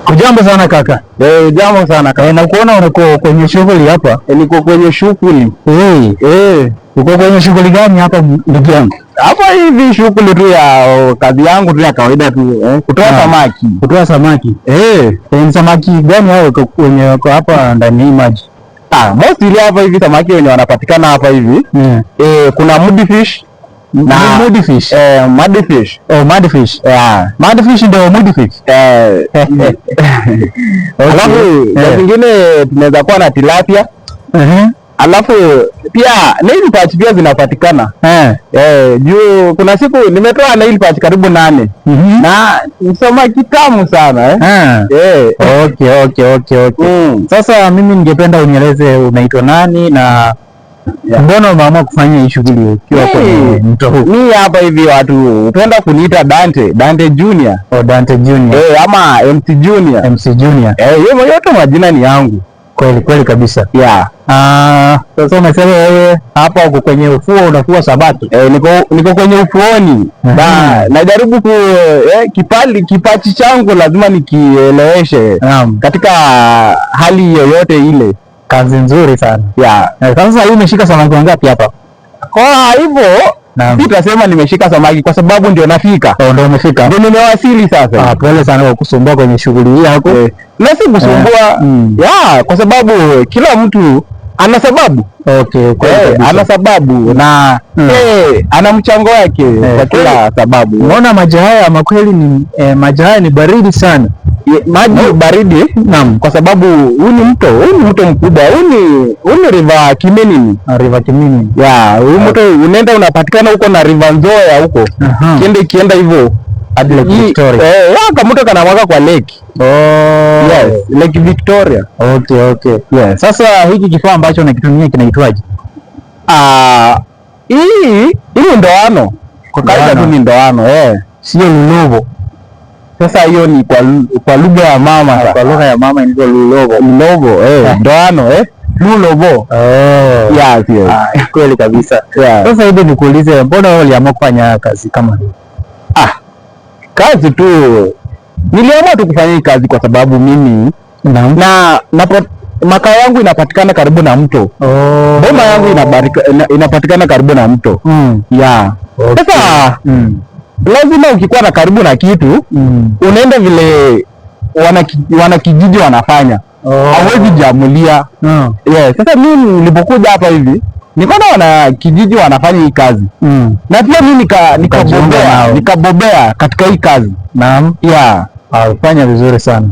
Ujambo sana kaka. Ujambo sana kaka. Nakuona uko kwenye shughuli hapa. Niko kwenye shughuli. Uko kwenye shughuli gani hapa ndugu yangu? Hapa hivi shughuli tu ya kazi yangu tu ya kawaida tu, kutoa samaki. Kutoa samaki. Ni samaki gani hao kwenye hapa ndani ya maji? Mostly hapa hivi samaki wenye wanapatikana hapa hivi. Kuna mudfish. Na mudfish. Mudfish. Mudfish. Mudfish ndio mudfish. Alafu zingine tunaweza kuwa na tilapia. Alafu pia nail perch pia zinapatikana. Juu kuna siku nimetoa nail perch karibu 8. Na samaki tamu sana Okay. Sasa mimi ningependa unieleze unaitwa nani na mbona umeamua kufanya hii shughuli ukiwa kwenye mto huu? Mimi hapa hivi watu upenda kuniita Dante Junior. Dante Junior. Ama MC Junior. MC Junior. Hiyo yote majina ni yangu. Kweli kabisa. Sasa umesema wewe hapa uko kwenye ufuo unafua sabato. Niko kwenye ufuoni. Najaribu kipachi changu lazima nikieleweshe katika hali yoyote ile. Kazi nzuri sana. Sasa hii umeshika samaki wangapi hapa? Kwa hivyo sitasema nimeshika samaki kwa sababu ndio nafika. Ndio umefika. Ndio nimewasili sasa. Pole sana kwa kusumbua kwenye shughuli hii yako. Na si kusumbua. Kwa sababu kila mtu ana sababu. Ana sababu na ana mchango wake kwa kila sababu. Unaona maji haya ama kweli ni maji haya ni baridi sana. Maji baridi kwa sababu huu ni mto mkubwa. Huu ni River Kiminini. River Kiminini. Huu mto unaenda unapatikana huko na River Nzoia huko. Kienda hivyo hadi Lake Victoria. Kama mto kanamwaga kwa lake. Lake Victoria. Okay. Sasa hiki kifaa ambacho unakitumia kinaitwaje? Hii ndoano. Kwa kawaida tu ni ndoano. Sio lulubo. Sasa hiyo ni kwa lugha ya mama. Kwa lugha ya mama inaitwa lulobo. Ndoano lulobo. Yes. Kweli kabisa. Sasa hivi nikuulize, mbona wewe uliamua kufanya kazi kama hii? Kazi tu niliamua tu kufanya hii kazi kwa sababu mimi na makao yangu inapatikana karibu na mto. Boma yangu inapatikana karibu na mto. Sasa lazima ukikuwa na karibu na kitu unaenda vile wanakijiji wanafanya. Hawezi jamulia. Sasa mimi nilipokuja hapa hivi nikaona wanakijiji wanafanya hii kazi. Na pia mimi nikabobea katika hii kazi. Fanya vizuri sana.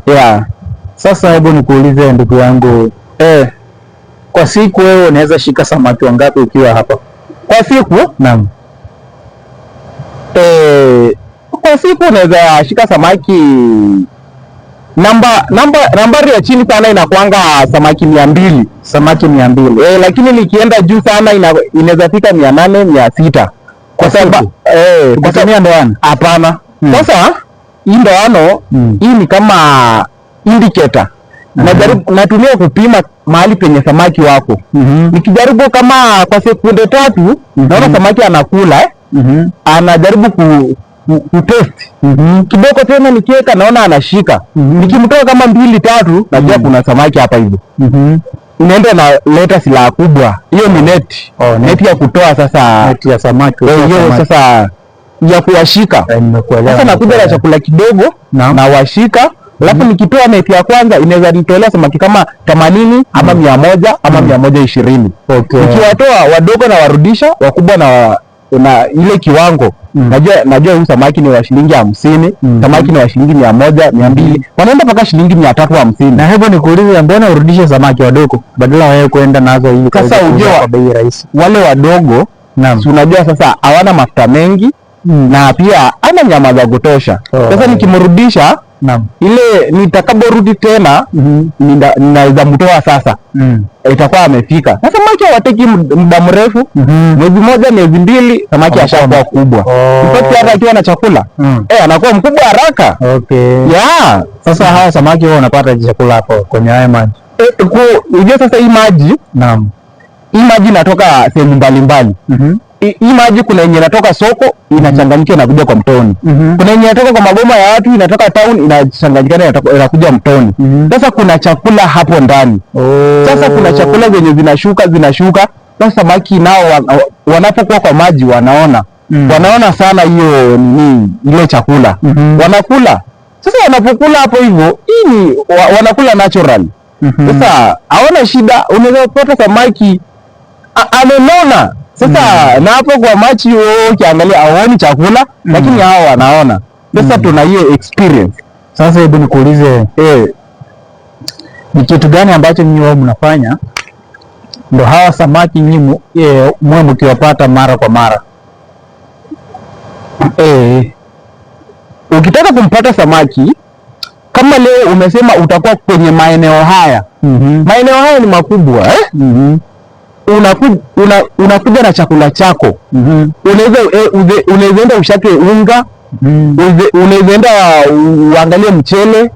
Sasa hebu nikuulize ndugu yangu, kwa siku wewe unaweza shika samaki wangapi ukiwa hapa? Kwa siku? Kwa siku unaweza shika samaki nambari ya chini sana inakuanga samaki 200. Samaki 200. Lakini nikienda juu sana inaweza fika 800, 600. Kwa sababu kutumia ndoano? Hapana. Sasa hii ndoano hii ni kama indicator. Natumia kupima mahali penye samaki wako. Nikijaribu kama kwa sekunde 3 naona samaki anakula, anajaribu kutest. Kidogo tena nikiweka naona anashika. Nikimtoa kama 2, 3 najua kuna samaki hapa hivi. Unaenda na leta silaha kubwa. Hiyo ni neti. Neti ya kutoa sasa. Neti ya samaki. Hiyo sasa ya kuwashika. Sasa nakuja na chakula kidogo na washika. Alafu nikitoa neti ya kwanza inaweza nitolea samaki kama 80 ama 100 ama 120. Nikiwatoa wadogo na warudisha, wakubwa na ile kiwango. Najua huyu samaki ni wa shilingi 50, samaki ni wa shilingi 100, 200. Wanaenda mpaka shilingi 350. Na hebu nikuulize, mbona urudishe samaki wadogo badala wewe kwenda nazo ili sasa ujue kwa bei rahisi? Wale wadogo unajua sasa hawana mafuta mengi na pia ana nyama za kutosha. Sasa nikimrudisha ile nitakaporudi tena ninaweza mtoa sasa. Itakuwa amefika. Sasa samaki hawataki muda mrefu. Mwezi moja, miezi 2 samaki ashakuwa kubwa. Mpaka hata akiwa na chakula anakuwa mkubwa haraka. Sasa hawa samaki wao unapata chakula hapo kwenye haya maji. Unajua sasa hii maji inatoka sehemu mbalimbali. hii maji kuna yenye inatoka soko inachanganyika inakuja kwa mtoni. Kuna yenye inatoka kwa maboma ya watu inatoka town inachanganyikana inakuja mtoni. Sasa kuna chakula hapo ndani. Sasa kuna chakula zenye zinashuka. Sasa samaki nao wanapokuwa kwa maji wanaona sana hiyo ile chakula. Wanakula. Sasa wanapokula hapo hivyo, hii wanakula natural. Sasa hawana shida, unaweza kupata samaki amenona. Sasa na hapo kwa machi ukiangalia haoni chakula, lakini hao wanaona. Sasa tuna hiyo experience. Sasa hebu nikuulize, ni kitu gani ambacho nyinyi wao mnafanya ndo hawa samaki nyinyi mwe mkiwapata mara kwa mara? Ukitaka kumpata samaki kama leo umesema utakuwa kwenye maeneo haya. Maeneo haya ni makubwa unakuja na chakula chako. Unaweza enda ushake unga, unaweza enda uangalie mchele,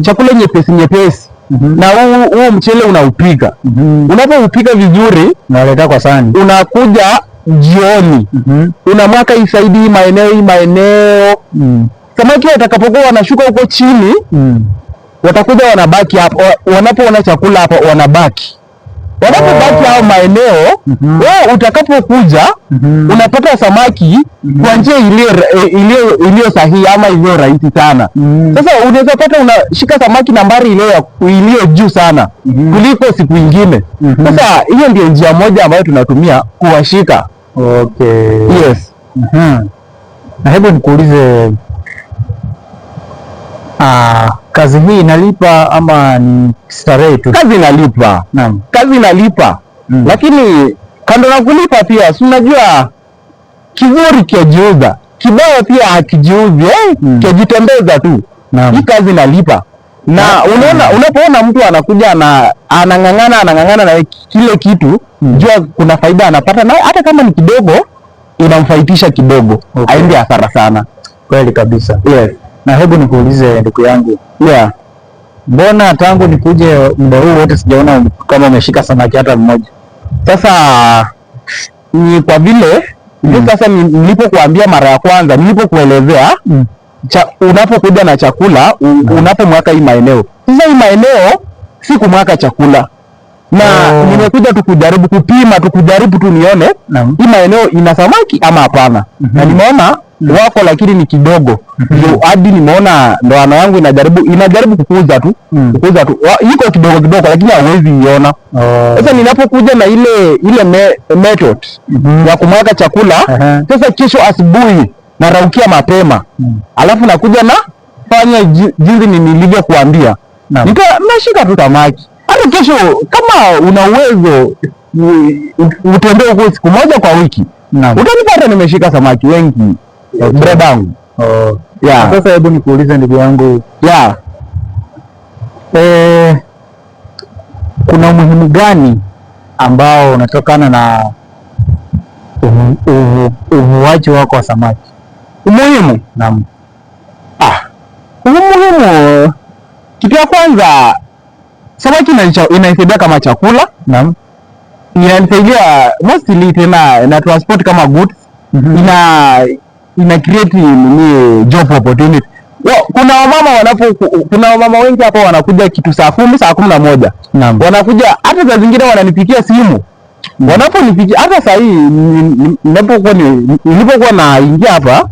chakula nyepesi. Na huo mchele unaupika. Unapoupika vizuri, unaleta kwa sahani. Unakuja jioni. Unamwaka isaidi hii maeneo. Samaki watakapokuwa wanashuka huko chini, watakuja wanabaki hapo. Wanapoona chakula hapo wanabaki. Wanapobaki hao maeneo, wewe utakapokuja unapata samaki kwa njia iliyo sahihi ama iliyo rahisi sana. Sasa unaweza pata unashika samaki nambari iliyo juu sana kuliko siku ingine. Sasa hiyo ndio njia moja ambayo tunatumia kuwashika. Okay. Yes. Na hebu nikuulize, kazi hii inalipa ama ni starehe tu? Kazi inalipa. Naam. Kazi inalipa. Lakini kando na kulipa pia, si unajua kizuri kiajiuza, kibaya pia hakijiuzi, kiajitembeza tu. Hii kazi inalipa. Na unapoona mtu anakuja anang'ang'ana na kile kitu, jua kuna faida anapata, na hata kama ni kidogo inamfaitisha kidogo. Haendi hasara sana. Kweli kabisa. Yes. Na hebu nikuulize ndugu yangu, mbona tangu nikuje muda huu wote sijaona kama umeshika samaki hata mmoja? Sasa ni kwa vile sasa nilipokuambia mara ya kwanza, nilipokuelezea unapokuja na chakula, unapomwaka hii maeneo. Sasa hii maeneo si kumwaka chakula. Na nimekuja tukujaribu kupima, tukujaribu tu nione hii maeneo ina samaki ama hapana. Na nimeona wako, lakini ni kidogo. Ndio hadi nimeona ndoano yangu inajaribu kukuza tu. Iko kidogo lakini hauwezi iona. Sasa ninapokuja na ile method ya kumwaga chakula, sasa kesho asubuhi naraukia mapema. Alafu nakuja na fanya jinsi nilivyokuambia. Nashika tu samaki. Hata kesho kama una uwezo utembee huko siku moja kwa wiki, utanipata nimeshika samaki wengi. Bredangu. Sasa hebu nikuulize ndugu yangu, kuna umuhimu gani ambao unatokana na uvuaji wako wa samaki? Umuhimu? Naam. Umuhimu, kitu ya kwanza, samaki inanisaidia kama chakula. Naam. Inanisaidia mostly tena na transport kama goods. Ina create job opportunity. Kuna wamama wengi hapa wanakuja kitu saa 10, saa 11. Naam. Wanakuja hata saa zingine wananipigia simu. Wanaponipigia hata saa hii nilipokuwa naingia hapa,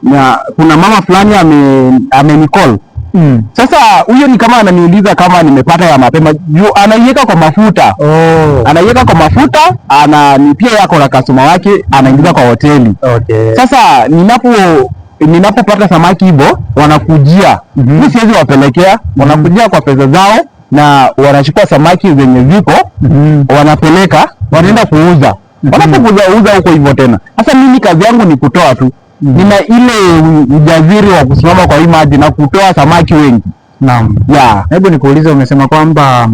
na kuna mama fulani amenicall. Sasa huyo ni kama ananiuliza kama nimepata ya mapema. Anaiweka kwa mafuta. Anaiweka kwa mafuta, pia yako na customer wake anaingiza kwa hoteli. Sasa ninapopata samaki hivyo wanakujia. Mimi siwezi wapelekea, wanakujia kwa pesa zao na wanachukua samaki zenye ziko, wanapeleka, wanaenda kuuza. Wanapokuuza huko hivyo tena. Sasa mimi kazi yangu ni kutoa tu. Nina ile ujaziri wa kusimama kwa hii maji na kutoa samaki wengi. Naam. Hebu nikuulize, umesema kwamba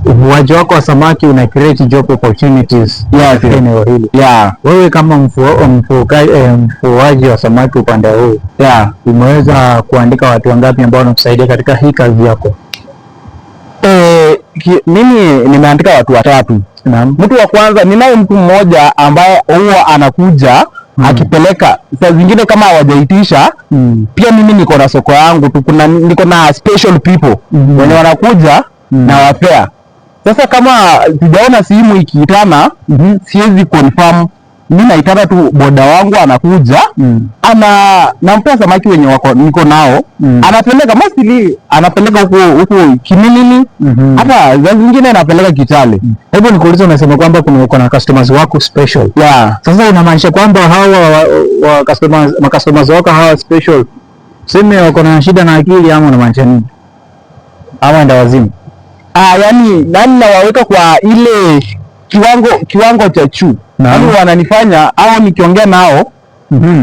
uvuaji wako wa samaki una create job opportunities eneo hili. Wewe kama mfuaji wa samaki upande huu, umeweza kuandika watu wangapi ambao wanakusaidia katika hii kazi yako? mimi nimeandika watu watatu. Mtu wa kwanza ninaye mtu mmoja ambaye huwa anakuja akipeleka saa zingine kama hawajaitisha. Pia mimi niko na soko yangu tu, niko na special people wenye wanakuja na wapea. Sasa kama sijaona simu ikiitana, siwezi confirm. Mimi naitana tu boda wangu anakuja, nampea samaki wenye niko nao, anapeleka mostly, anapeleka huko Kimilili, hata za zingine anapeleka Kitale. Hebu nikuulize, unasema kwamba uko na customers wako special. Sasa unamaanisha kwamba hawa customers wako hawa special sema wako na shida na akili, ama unamaanisha nini? Ama ndio wazimu? Yani nani nawaweka kwa ile kiwango cha juu. Yaani wananifanya au nikiongea nao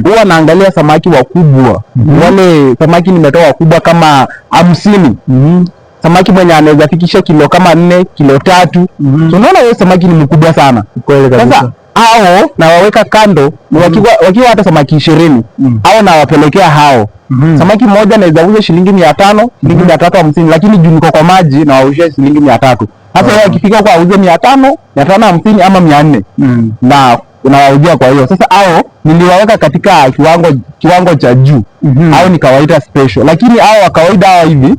huwa naangalia samaki wakubwa. Wale samaki nimetoa wakubwa kama 50. Samaki mwenye anaweza fikisha kilo kama 4, kilo 3. So unaona wewe samaki ni mkubwa sana. Sasa hao na waweka kando, wakiwa hata samaki 20. Hao na wapelekea hao. Samaki mmoja anaweza uza shilingi 500, shilingi 350, lakini juu niko kwa maji na wauzia shilingi 300. Sasa wao akifika kwa auze 500, 550 ama 400. Na unawauzia. Kwa hiyo sasa hao niliwaweka katika kiwango cha juu. Hao nikawaita special. Lakini hao wa kawaida hao hivi,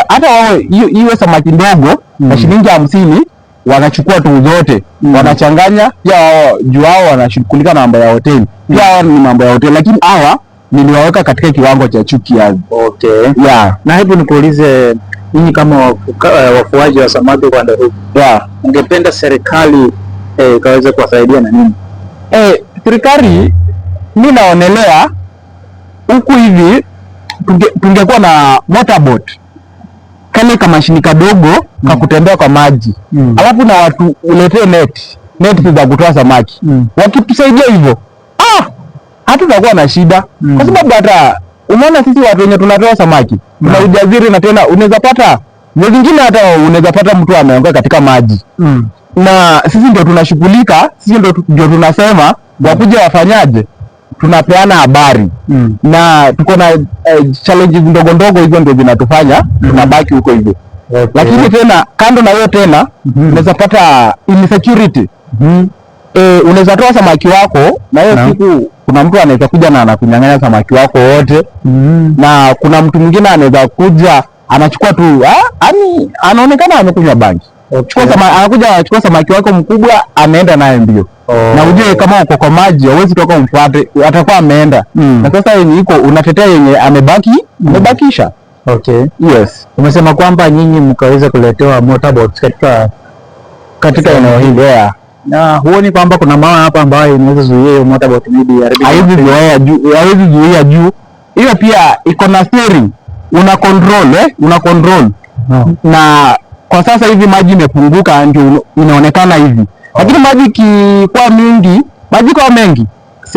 hata wao iwe samaki ndogo na shilingi 50 wanachukua tu zote. Wanachanganya. Pia wao juu hao wanashughulika na mambo ya hoteli. Pia hao ni mambo ya hoteli, lakini hawa niliwaweka katika kiwango cha juu kiasi. Na hebu nikuulize, nyinyi kama wafuaji wa samaki kwa ndogo, ungependa serikali ikaweza kuwasaidia na nini? Serikali mimi naonelea huku hivi tungekuwa na motorboat, kale kama mashini kadogo kakutembea kwa maji. Alafu na watu uletee net za kutoa samaki. Wakitusaidia hivyo, hatutakuwa na shida. Kwa sababu hata unaona sisi watu wenye tunatoa samaki na ujaziri, na tena unaweza pata wengine, hata unaweza pata mtu ameanguka katika maji. Na sisi ndio tunashughulika, sisi ndio tunasema wakuja wafanyaje, tunapeana habari. Na tuko na challenges ndogo ndogo, hizo ndio zinatufanya tunabaki huko hivyo. Lakini tena kando na hiyo tena unaweza pata insecurity. Unaweza toa samaki wako na hiyo siku kuna mtu anaweza kuja na anakunyang'anya samaki wako wote. Na kuna mtu mwingine anaweza kuja anachukua tu, yani anaonekana amekunywa bangi. Anakuja anachukua samaki wako mkubwa, ameenda naye mbio. Na ujue kama uko kwa maji hauwezi toka umfuate, atakuwa ameenda. Na sasa yenye iko unatetea yenye amebakisha. Yes. Umesema kwamba nyinyi mkaweza kuletewa motorboats katika eneo hili. Na huoni kwamba kuna mawe hapa ambayo inaweza zuia hiyo motorboat maybe haiwezi zuia juu. Hiyo pia iko na steering, una control. Na kwa sasa hivi maji imepunguka ndio inaonekana hivi. Lakini maji kwa mengi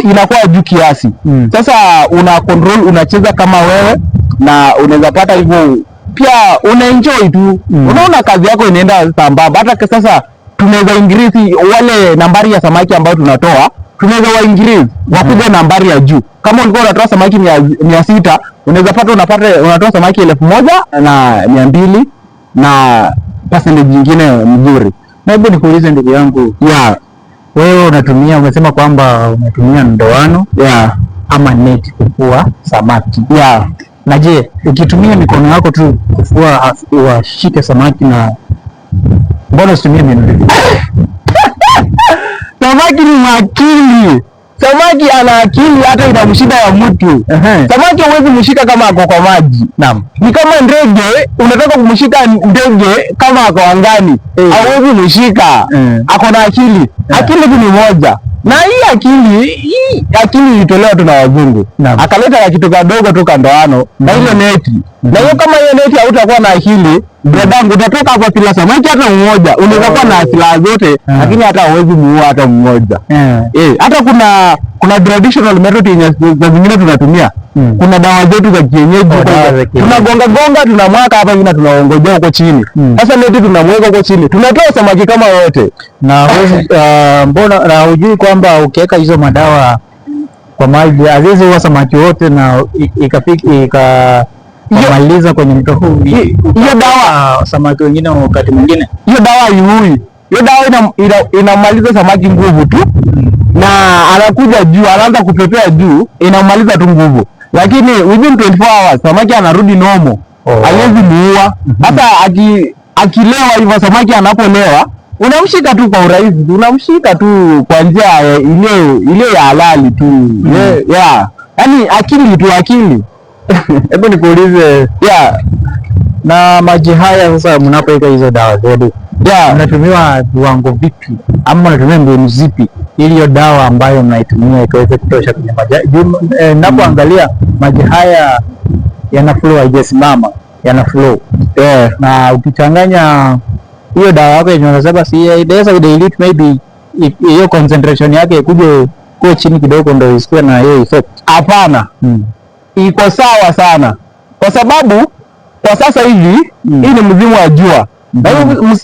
inakuwa juu kiasi. Sasa una control, unacheza kama wewe, na unaweza pata hivyo pia una enjoy tu. Unaona kazi yako inaenda sambamba. Hata sasa tunaweza increase wale nambari ya samaki ambao tunatoa, tunaweza wa increase wakuja nambari ya juu. Kama ulikuwa unatoa samaki 600, unaweza pata unatoa samaki 1200 na percentage nyingine mzuri. Na hebu nikuulize ndugu yangu, wewe umesema kwamba unatumia ndoano ama net kufua samaki. Na je, ukitumia mikono yako tu kufua washike samaki, na mbona usitumie meno? Samaki ni makini. Samaki ana akili, hata inamshinda ya mtu. Samaki huwezi mshika kama ako kwa maji. Ni kama ndege, unataka kumshika ndege kama ako angani. Hauwezi mshika. Ako na akili. Akili ni moja. Na hii akili ilitolewa tu na wazungu. Akaleta kitu kadogo tu kandoano na ile neti. Na hiyo kama hiyo neti hautakuwa na akili, dadangu, utatoka hapo bila samaki hata mmoja. Unaweza kuwa na silaha zote, lakini hata huwezi muua hata mmoja. Hata kuna traditional method yenye zingine tunatumia. Kuna dawa zetu za kienyeji, tunagonga tunamwaka hapa hivi na tunaongojea huko chini. Sasa neti tunamweka huko chini, tunatoa samaki kama wote. Na mbona na hujui kwamba ukiweka hizo madawa kwa maji haziwezi huwa samaki wote, na kumaliza kwenye mto huu. Hiyo dawa samaki wengine wakati mwingine hiyo dawa haiui. Hiyo dawa inamaliza samaki nguvu tu, na anakuja juu, anaanza kupepea juu, inamaliza tu nguvu, lakini within 24 hours samaki anarudi normal. Haiwezi muua. Hata akilewa hivyo, samaki anapolewa unamshika tu kwa urahisi, unamshika tu kwa njia ile ya halali tu. Yaani akili tu, akili. Hebu nikuulize, na maji haya sasa mnapoweka hizo dawa zetu, mnatumia viwango vipi ama mnatumia mbinu zipi ili hiyo dawa ambayo mnaitumia ikaweze kutosha kwenye maji? Napoangalia maji haya yana flow, haijasimama, yana flow. Na ukichanganya hiyo dawa yako yenye unasema si inaweza kudilute, maybe hiyo concentration yake ikuje kwa chini kidogo ndio isiwe na hiyo effect. Hapana. Iko sawa sana, kwa sababu kwa sasa hivi hii ni mzimu wa jua. Na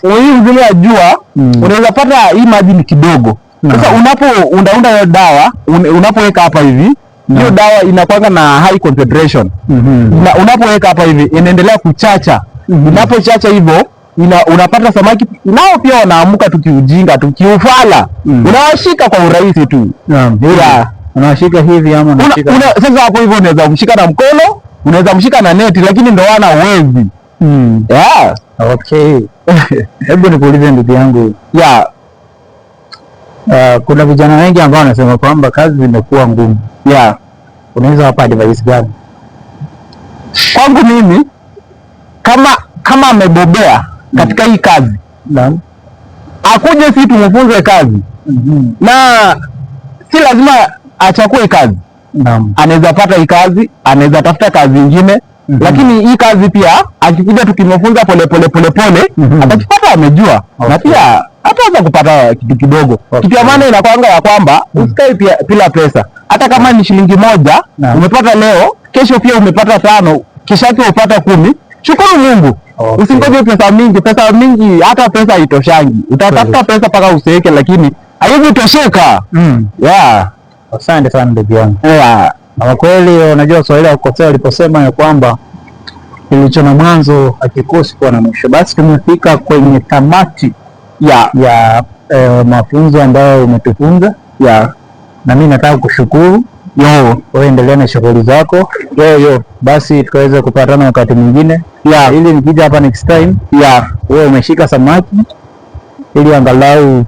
hii mzimu wa jua unaweza pata hii maji ni kidogo. Sasa unapounda hiyo dawa, unapoweka hapa hivi, hiyo dawa inakuwa na high concentration. Na unapoweka hapa hivi inaendelea kuchacha. Unapochacha hivyo unapata samaki nao pia wanaamka tukiujinga, tukiufala. Unawashika kwa urahisi tu. Unawashika hivi ama unashika. Sasa hapo hivyo unaweza kumshika na mkono, unaweza mshika na neti, lakini ndio wana uwezi. Okay. Hebu nikuulize ndugu yangu. Kuna vijana wengi ambao wanasema kwamba kazi zimekuwa ngumu. Unaweza wapa advice gani? Kwangu mimi, kama amebobea katika hii kazi, akuje si tumfunze kazi. Na si lazima achakue kazi. Anaweza pata hii kazi, anaweza tafuta kazi nyingine. Lakini hii kazi pia akikuja tukimfunza pole atakipata amejua. Na pia ataweza kupata kitu kidogo. Kitu ya maana inakuanga ya kwamba usikae pia bila pesa. Hata kama ni shilingi 1 umepata leo, kesho pia umepata 5, kesho yake upata 10, shukuru Mungu. Usingoje pesa mingi, hata pesa haitoshangi. Utatafuta pesa paka usiweke, lakini haiwezi tosheka. Asante sana ndugu yangu. Na kweli unajua Swahili wakosea waliposema ya kwamba kilicho na mwanzo hakikosi kuwa na mwisho. Basi tumefika kwenye tamati ya mafunzo ambayo umetufunza. Na mimi nataka kushukuru. Wewe endelea na shughuli zako. Basi tukaweza kupatana wakati mwingine. Ili nikija hapa next time, wewe umeshika samaki ili angalau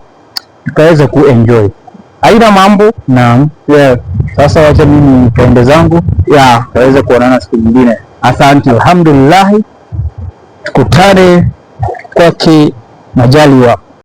tukaweza kuenjoy. Haina mambo. Sasa wacha mimi kaende zangu. Tukaweza kuonana siku nyingine. Asante. Alhamdulillah. Tukutane kwa majaliwa.